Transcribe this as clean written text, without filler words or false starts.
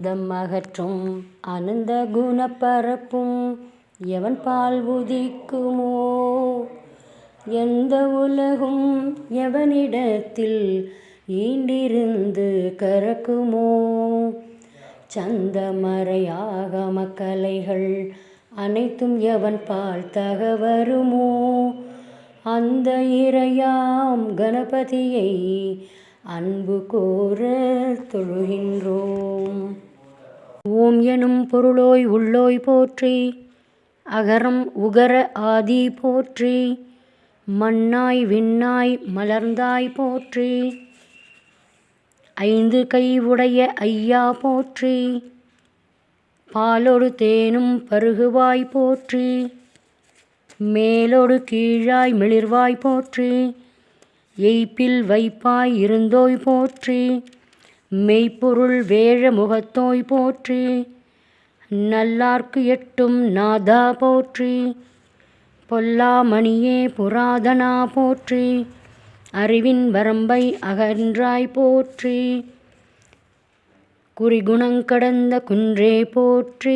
தம்மகற்றும் அனந்த குணப்பரப்பும் எவன் பால் உதிக்குமோ? எந்த உலகும் எவனிடத்தில் ஈண்டிருந்து கறக்குமோ? சந்தமறையாக மக்களைகள் அனைத்தும் எவன் பால் தகவருமோ? அந்த இறையாம் கணபதியை அன்பு கோர தொழுகின்றோம். ஓம் எனும் பொருளோய் உள்ளோய் போற்றி, அகரம் உகர ஆதி போற்றி, மண்ணாய் விண்ணாய் மலர்ந்தாய் போற்றி, ஐந்து கை உடைய ஐயா போற்றி, பாலொடு தேனும் பருகுவாய் போற்றி, மேலொடு கீழாய் மிளிர்வாய் போற்றி, எய்ப்பில் வைப்பாய் இருந்தோய் போற்றி, மெய்ப்பொருள் வேழ முகத்தோய் போற்றி, நல்லார்க்கு எட்டும் நாதா போற்றி, பொல்லாமணியே புராதனா போற்றி, அறிவின் வரம்பை அகன்றாய் போற்றி, குறிகுணங்கடந்த குன்றே போற்றி.